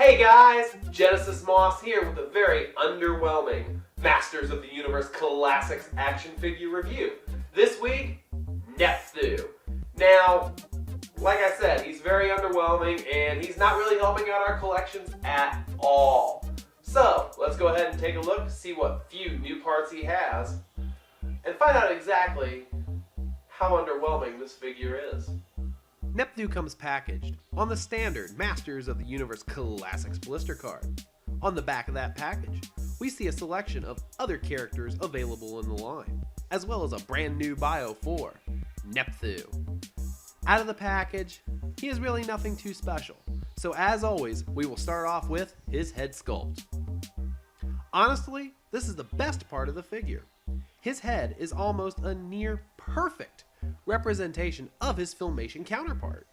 Hey guys, Genesis Moss here with a very underwhelming Masters of the Universe Classics action figure review. This week, Nepthu. Now, like I said, he's very underwhelming and he's not really helping out our collections at all. So, let's go ahead and take a look, see what few new parts he has, and find out exactly how underwhelming this figure is. Nepthu comes packaged on the standard Masters of the Universe Classics blister card. On the back of that package, we see a selection of other characters available in the line, as well as a brand new bio for Nepthu. Out of the package, he is really nothing too special, so as always, we will start off with his head sculpt. Honestly, this is the best part of the figure. His head is almost a near perfect representation of his Filmation counterpart.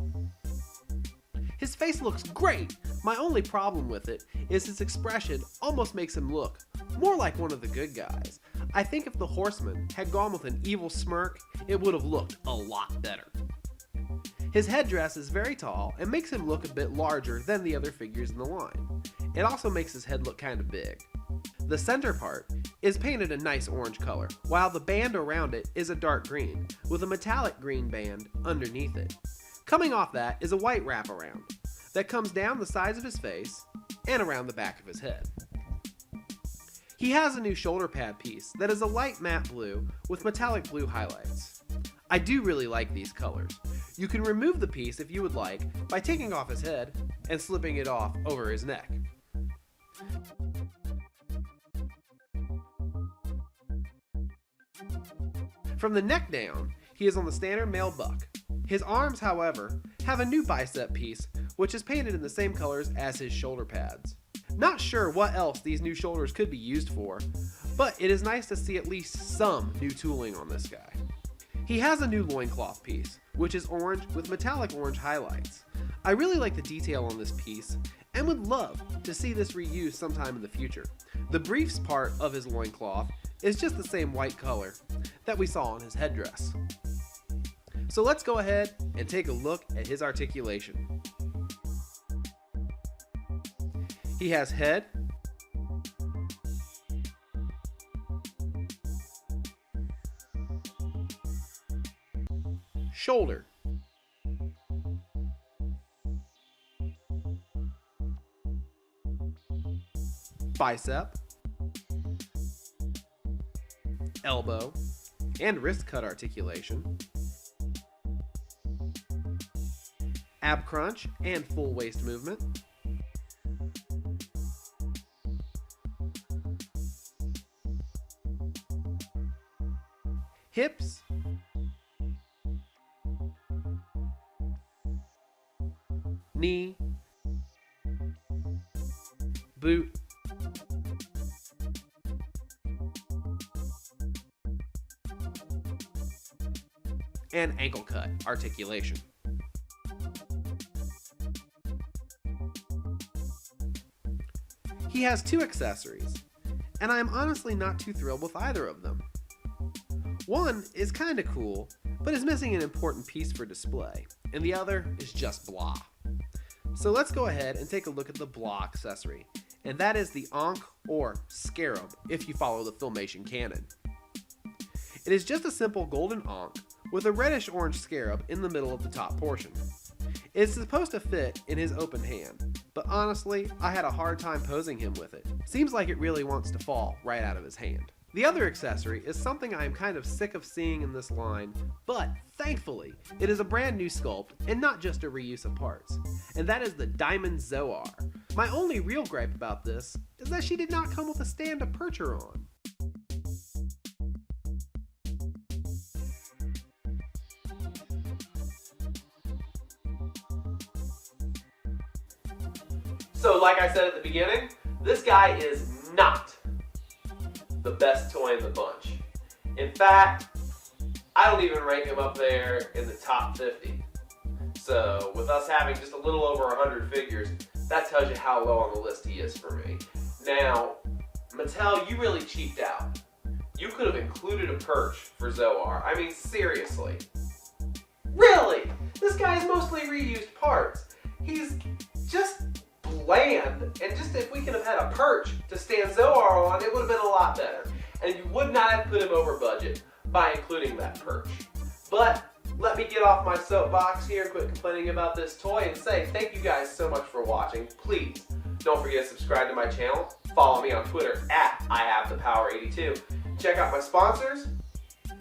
His face looks great. My only problem with it is his expression almost makes him look more like one of the good guys. I think if the Horseman had gone with an evil smirk, it would have looked a lot better. His headdress is very tall and makes him look a bit larger than the other figures in the line. It also makes his head look kind of big. The center part is painted a nice orange color, while the band around it is a dark green, with a metallic green band underneath it. Coming off that is a white wraparound that comes down the sides of his face and around the back of his head. He has a new shoulder pad piece that is a light matte blue with metallic blue highlights. I do really like these colors. You can remove the piece if you would like by taking off his head and slipping it off over his neck. From the neck down, he is on the standard male buck. His arms, however, have a new bicep piece, which is painted in the same colors as his shoulder pads. Not sure what else these new shoulders could be used for, but it is nice to see at least some new tooling on this guy. He has a new loincloth piece, which is orange with metallic orange highlights. I really like the detail on this piece, and would love to see this reused sometime in the future. The briefs part of his loincloth is just the same white color that we saw on his headdress. So let's go ahead and take a look at his articulation. He has head, shoulder, bicep, elbow, and wrist cut articulation, ab crunch and full waist movement, hips, knee, boot, and ankle cut articulation. He has two accessories, and I am honestly not too thrilled with either of them. One is kinda cool, but is missing an important piece for display, and the other is just blah. So let's go ahead and take a look at the blah accessory, and that is the Ankh or Scarab if you follow the Filmation canon. It is just a simple golden Ankh with a reddish-orange scarab in the middle of the top portion. It's supposed to fit in his open hand, but honestly, I had a hard time posing him with it. Seems like it really wants to fall right out of his hand. The other accessory is something I am kind of sick of seeing in this line, but thankfully, it is a brand new sculpt and not just a reuse of parts, and that is the Diamond Zoar. My only real gripe about this is that she did not come with a stand to perch her on. So like I said at the beginning, this guy is not the best toy in the bunch. In fact, I don't even rank him up there in the top 50. So with us having just a little over 100 figures, that tells you how low on the list he is for me. Now, Mattel, you really cheaped out. You could have included a perch for Zoar. I mean, seriously. Really? This guy's mostly reused parts. He's just land, and just if we could have had a perch to stand Zoar on, it would have been a lot better. And you would not have put him over budget by including that perch. But let me get off my soapbox here and quit complaining about this toy and say thank you guys so much for watching. Please don't forget to subscribe to my channel. Follow me on Twitter at IHaveThePower82. Check out my sponsors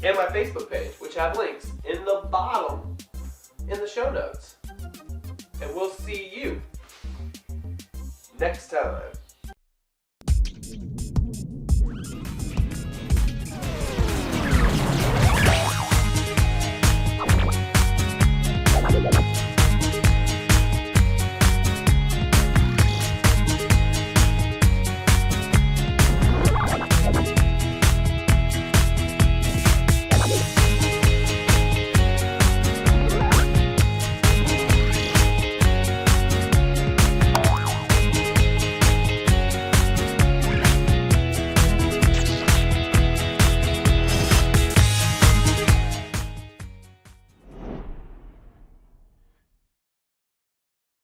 and my Facebook page, which have links in the bottom in the show notes. And we'll see you next time.